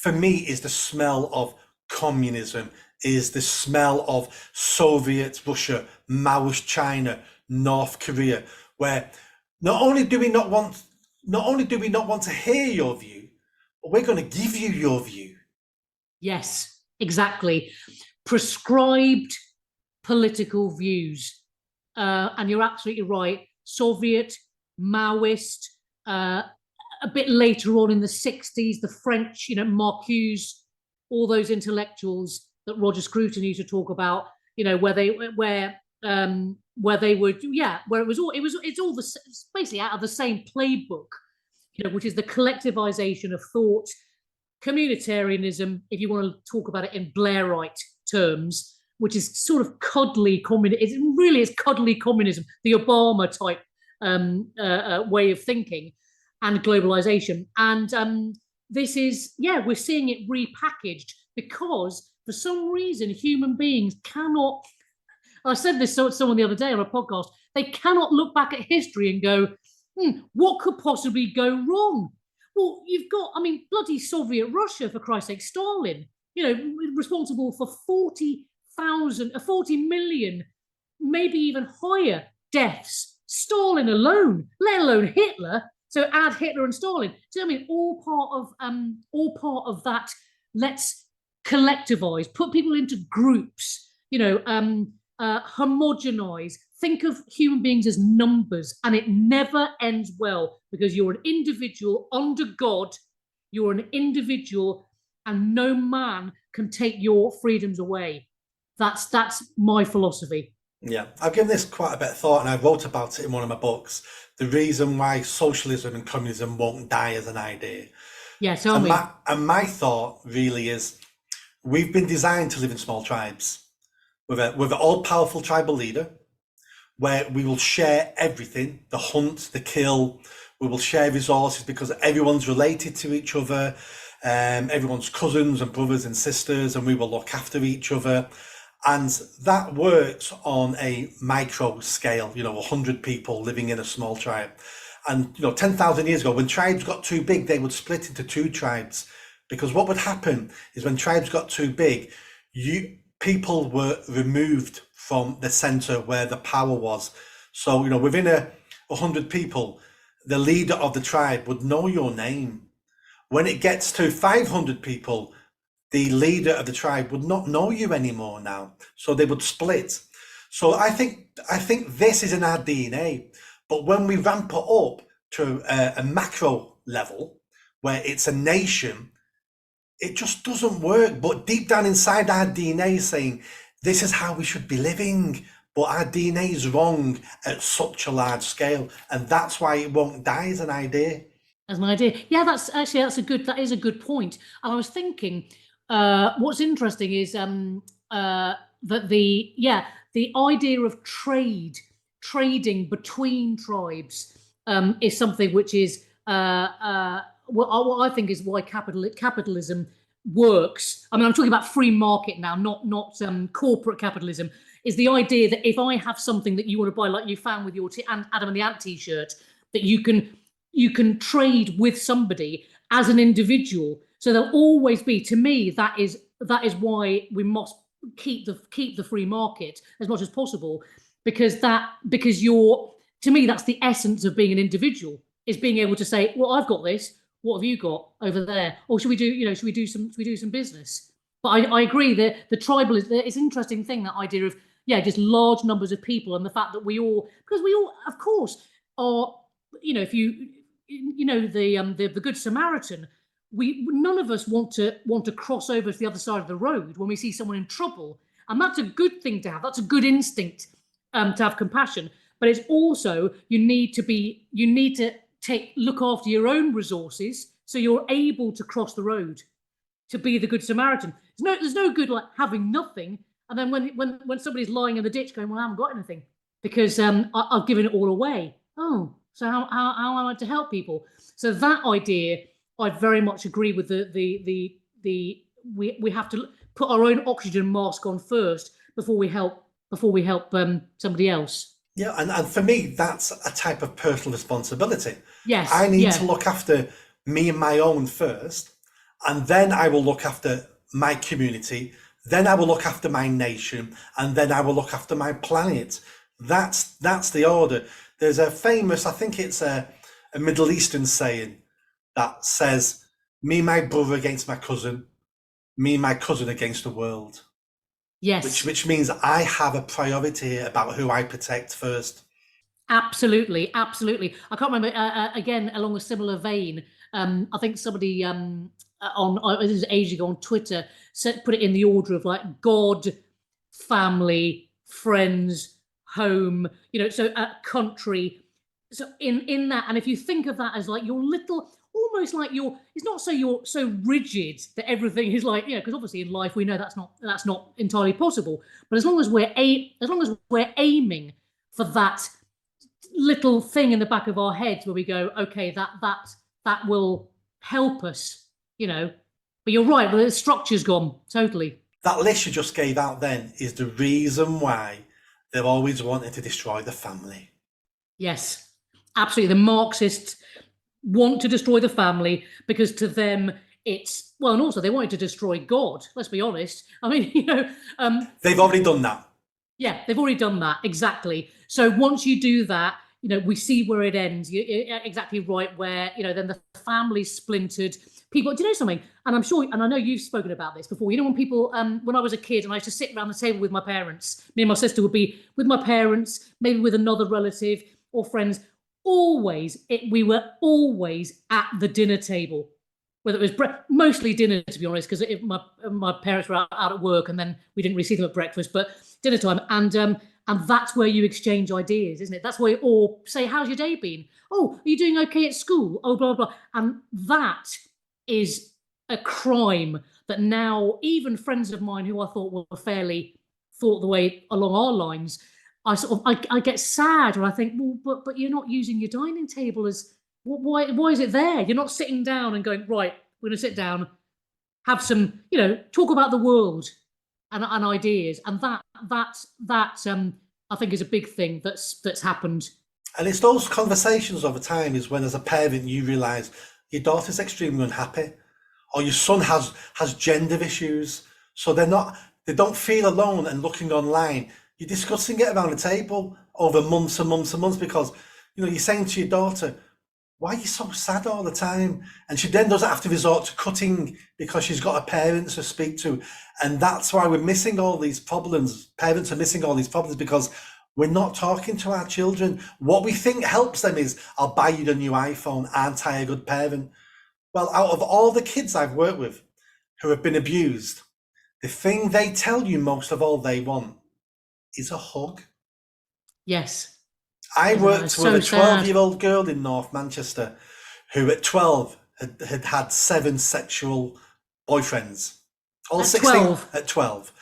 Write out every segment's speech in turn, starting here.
for me, is the smell of communism, is the smell of Soviet Russia, Maoist China, North Korea, where not only do we not want to hear your view, but we're going to give you your view. Yes, exactly. Prescribed political views. And you're absolutely right. Soviet, Maoist, a bit later on in the 60s, the French, Marcuse, all those intellectuals that Roger Scruton used to talk about, where they would, where it's basically out of the same playbook, which is the collectivization of thought, communitarianism, if you want to talk about it in Blairite terms, which is sort of cuddly communism. It really is cuddly communism, the Obama type way of thinking, and globalization. And this is, we're seeing it repackaged because for some reason human beings cannot, I said this to someone the other day on a podcast, they cannot look back at history and go, what could possibly go wrong? Well, you've got, bloody Soviet Russia, for Christ's sake, Stalin, responsible for 40 million, part even higher deaths. Stalin alone, let alone Hitler. So add Hitler and Stalin. So all part of that. Let's collectivize, put people into groups. Homogenize. Think of human beings as numbers, and it never ends well because you're an individual under God. You're an individual, and no man can take your freedoms away. That's my philosophy. Yeah, I've given this quite a bit of thought, and I wrote about it in one of my books. The reason why socialism and communism won't die as an idea. Yeah, tell me. And my thought really is, we've been designed to live in small tribes with an all-powerful tribal leader, where we will share everything: the hunt, the kill. We will share resources because everyone's related to each other. Everyone's cousins and brothers and sisters, and we will look after each other. And that works on a micro scale, 100 people living in a small tribe. And, 10,000 years ago, when tribes got too big, they would split into two tribes. Because what would happen is when tribes got too big, people were removed from the center where the power was. So, within 100 people, the leader of the tribe would know your name. When it gets to 500 people, the leader of the tribe would not know you anymore now. So they would split. So I think this is in our DNA. But when we ramp it up to a macro level, where it's a nation, it just doesn't work. But deep down inside our DNA is saying, this is how we should be living. But our DNA is wrong at such a large scale. And that's why it won't die as an idea. As an idea. Yeah, that is a good point. And I was thinking, what's interesting is that the idea of trading between tribes is something which is what I think is why capitalism works. I'm talking about free market now, not corporate capitalism. Is the idea that if I have something that you want to buy, like you found with your Adam and the Ant t-shirt, that you can trade with somebody as an individual. So there'll always be, to me, that is why we must keep the free market as much as possible, because to me, that's the essence of being an individual, is being able to say, well, I've got this, what have you got over there? Or should we do some business? But I agree that the tribal it's an interesting thing, that idea of just large numbers of people, and the fact that we all, of course, are, if the Good Samaritan, none of us want to cross over to the other side of the road when we see someone in trouble, and that's a good thing to have. That's a good instinct to have compassion. But it's also, you need to look after your own resources so you're able to cross the road, to be the Good Samaritan. There's no good like having nothing, and then when somebody's lying in the ditch going, well, I haven't got anything because I've given it all away. Oh, so how am I to help people? So that idea, I very much agree with we have to put our own oxygen mask on first before we help somebody else. Yeah, and for me, that's a type of personal responsibility. Yes, I need to look after me and my own first, and then I will look after my community, then I will look after my nation, and then I will look after my planet. That's the order. There's a famous, I think it's a Middle Eastern saying that says, "Me, my brother against my cousin, me, my cousin against the world." Yes. Which means I have a priority here about who I protect first. Absolutely, absolutely. I can't remember. Again, along a similar vein, I think somebody this was ages ago on Twitter put it in the order of like God, family, friends, home. So country. So in that, and if you think of that as like your little, almost like it's not so you're so rigid that everything is like, because obviously in life we know that's not entirely possible. But as long as we're aiming for that little thing in the back of our heads where we go, okay, that will help us, But you're right, the structure's gone totally. That list you just gave out then is the reason why they're always wanting to destroy the family. Yes, absolutely. The Marxists want to destroy the family because to them it's, well, and also they wanted to destroy God. Let's be honest. I mean, they've already done that. Yeah, they've already done that. Exactly. So once you do that, we see where it ends. You're exactly right, where, then the family's splintered. People, do you know something? And I'm sure, and I know you've spoken about this before. When people, when I was a kid and I used to sit around the table with my parents, me and my sister would be with my parents, maybe with another relative or friends. We were always at the dinner table, whether it was mostly dinner, to be honest, because my parents were out at work and then we didn't really see them at breakfast, but dinner time. And that's where you exchange ideas, isn't it? That's where, or say, how's your day been? Oh, are you doing okay at school? Oh, blah, blah. And that is a crime that now even friends of mine who I thought were fairly thought the way along our lines, I get sad when I think, well, but you're not using your dining table as, why is it there? You're not sitting down and going, right, we're going to sit down, have some, talk about the world and ideas. And that I think is a big thing that's happened. And it's those conversations over time is when, as a parent, you realise your daughter's extremely unhappy, or your son has gender issues, so they don't feel alone. And looking online, you're discussing it around the table over months and months and months, because you're saying to your daughter, why are you so sad all the time? And she then doesn't have to resort to cutting because she's got a parent to speak to. And that's why we're missing all these problems. Parents are missing all these problems because we're not talking to our children. What we think helps them is, I'll buy you the new iPhone, aren't I a good parent? Well, out of all the kids I've worked with who have been abused, the thing they tell you most of all they want is a hug. Yes. I worked with a 12-year-old girl in North Manchester who at 12 had 7 sexual boyfriends. All 16 at 12.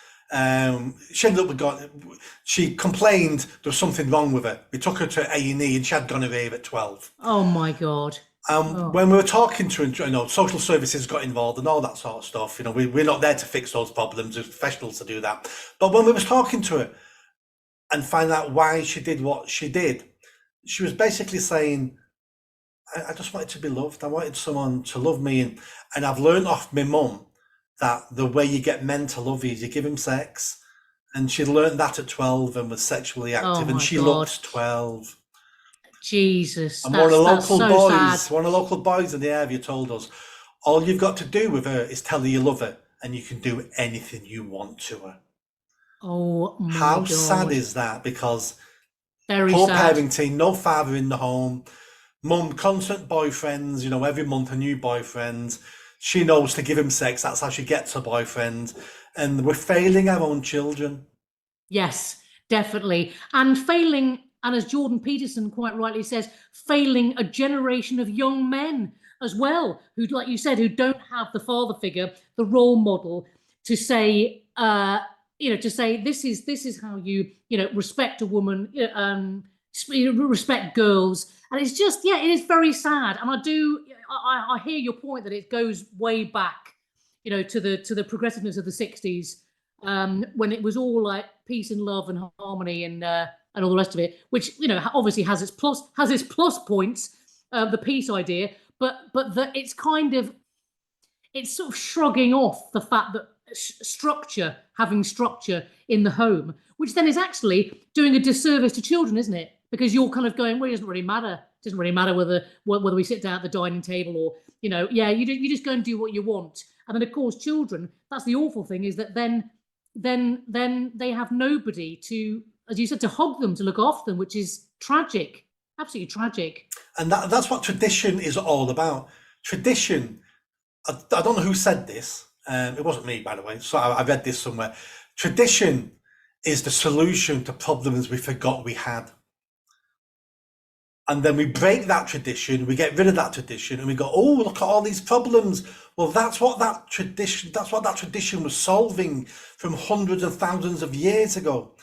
She ended up with she complained there was something wrong with her. We took her to A&E and she had gonorrhea at 12. Oh my God. When we were talking to her, social services got involved and all that sort of stuff. We're not there to fix those problems. There's professionals to do that. But when we was talking to her and find out why she did what she did, she was basically saying, I just wanted to be loved. I wanted someone to love me. And I've learned off my mum that the way you get men to love you is you give them sex. And she learned that at 12 and was sexually active. And she looked 12. Jesus. And one of the local boys in the area told us, all you've got to do with her is tell her you love her and you can do anything you want to her. Oh my God. How sad is that? Because very poor sad. parenting, no father in the home, mum, constant boyfriends, every month a new boyfriend. She knows to give him sex, that's how she gets a boyfriend. And we're failing our own children. Yes, definitely. And failing, and as Jordan Peterson quite rightly says, failing a generation of young men as well, who, like you said, who don't have the father figure, the role model to say, this is how you respect a woman, respect girls. And it's just, it is very sad. And I hear your point that it goes way back, to the progressiveness of the 60s, when it was all like peace and love and harmony and all the rest of it, which obviously has its plus points, the peace idea, but it's kind of, it's sort of shrugging off the fact that having structure in the home, which then is actually doing a disservice to children, isn't it? Because you're kind of going, well, it doesn't really matter. It doesn't really matter whether we sit down at the dining table or, yeah, you just go and do what you want. And then, of course, children, that's the awful thing, is that then they have nobody to, as you said, to hug them, to look after them, which is tragic, absolutely tragic. And that's what tradition is all about. Tradition, I don't know who said this. It wasn't me, by the way. So I read this somewhere. Tradition is the solution to problems we forgot we had. And then we break that tradition, we get rid of that tradition, and we go, oh, look at all these problems. Well, that's what that tradition was solving from hundreds of thousands of years ago.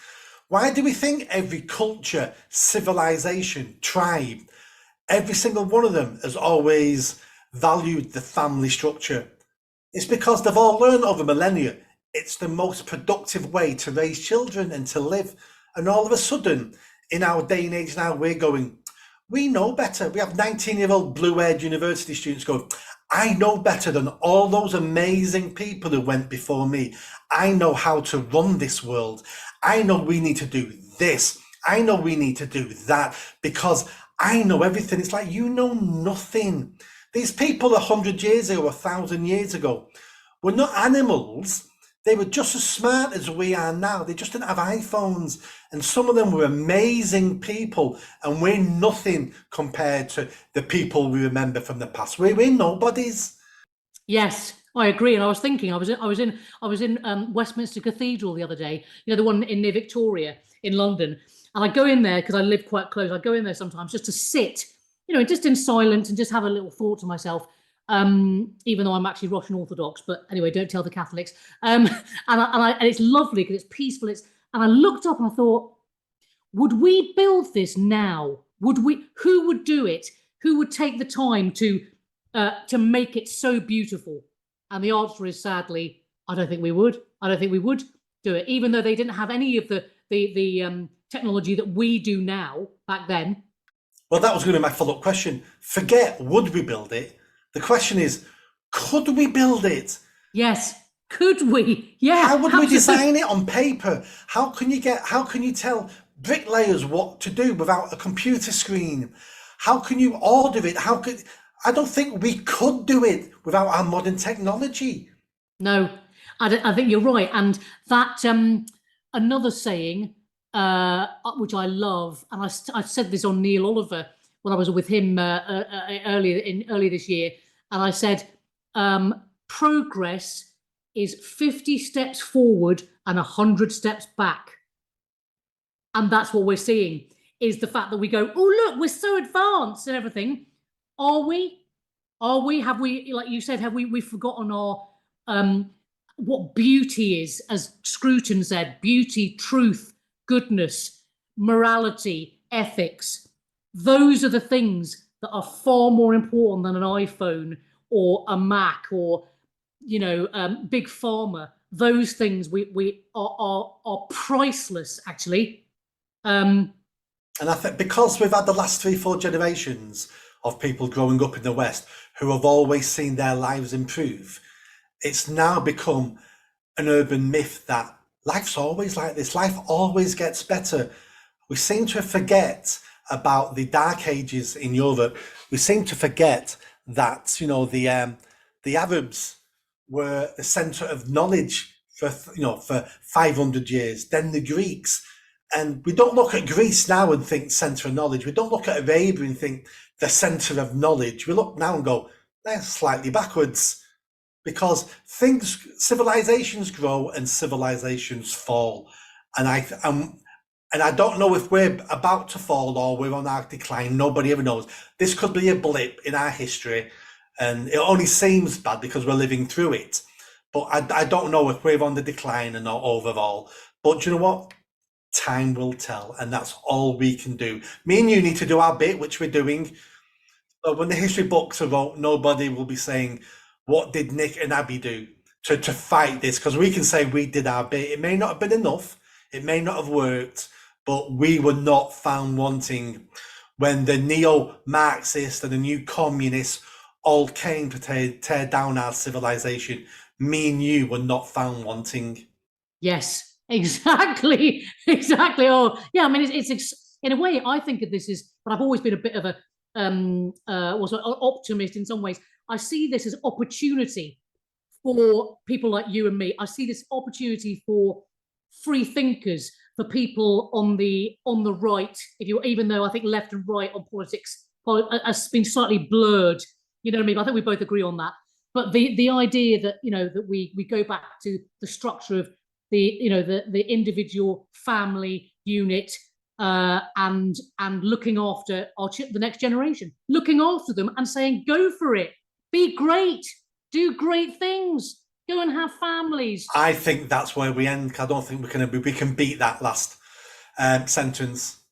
Why do we think every culture, civilization, tribe, every single one of them has always valued the family structure? It's because they've all learned over millennia it's the most productive way to raise children and to live. And all of a sudden, in our day and age now, we're going, we know better. We have 19-year-old blue-haired university students going, I know better than all those amazing people who went before me. I know how to run this world. I know we need to do this. I know we need to do that because I know everything. It's like, you know nothing. These people 100 years ago, 1,000 years ago, were not animals. They were just as smart as we are now. They just didn't have iPhones. And some of them were amazing people. And we're nothing compared to the people we remember from the past. We're nobodies. Yes, I agree. And I was thinking, I was in Westminster Cathedral the other day, the one near Victoria in London. And I go in there because I live quite close. I go in there sometimes just to sit, just in silence and just have a little thought to myself. Even though I'm actually Russian Orthodox, but anyway, don't tell the Catholics. And it's lovely because it's peaceful. And I looked up and I thought, would we build this now? Who would do it? Who would take the time to make it so beautiful? And the answer is, sadly, I don't think we would. I don't think we would do it, even though they didn't have any of the technology that we do now back then. Well, that was going to be my follow-up question. Forget, would we build it? The question is, could we build it? Yes. Could we? Yeah. How would we design it on paper? How can you tell bricklayers what to do without a computer screen? How can you order it? I don't think we could do it without our modern technology. No, I think you're right. And that another saying, which I love, and I said this on Neil Oliver when I was with him earlier this year, and I said, progress is 50 steps forward and 100 steps back. And that's what we're seeing, is the fact that we go, oh, look, we're so advanced and everything. Are we? Have we, like you said, have we forgotten our what beauty is, as Scruton said, beauty, truth, goodness, morality, ethics. Those are the things that are far more important than an iPhone or a Mac or, big pharma. Those things we are priceless, actually. And I think because we've had the last 3-4 generations of people growing up in the West who have always seen their lives improve, it's now become an urban myth that life's always like this. Life always gets better. We seem to forget about the dark ages in Europe. We seem to forget that, the Arabs were the center of knowledge for 500 years, then the Greeks. And we don't look at Greece now and think center of knowledge. We don't look at Arabia and think the center of knowledge. We look now and go, they're slightly backwards, because civilizations grow and civilizations fall. And I don't know if we're about to fall or we're on our decline. Nobody ever knows. This could be a blip in our history, and it only seems bad because we're living through it. But I don't know if we're on the decline or not overall. But do you know what? Time will tell, and that's all we can do. Me and you need to do our bit, which we're doing. So when the history books are wrote, nobody will be saying, what did Nick and Abi do to fight this? Because we can say we did our bit. It may not have been enough. It may not have worked, but we were not found wanting when the neo-Marxists and the new communists all came to tear down our civilization, me and you were not found wanting. Yes, exactly, exactly. Oh, yeah. I mean, in a way, I think of this as, but I've always been a bit of a was an optimist in some ways. I see this as opportunity for people like you and me. I see this opportunity for free thinkers, for people on the right. If you, even though I think left and right on politics has been slightly blurred, you know what I mean. I think we both agree on that. But the idea that, you know, that we go back to the structure of the, you know, the individual family unit, and looking after the next generation, looking after them and saying, go for it, be great, do great things, go and have families. I think that's where we end. I don't think we can beat that last sentence.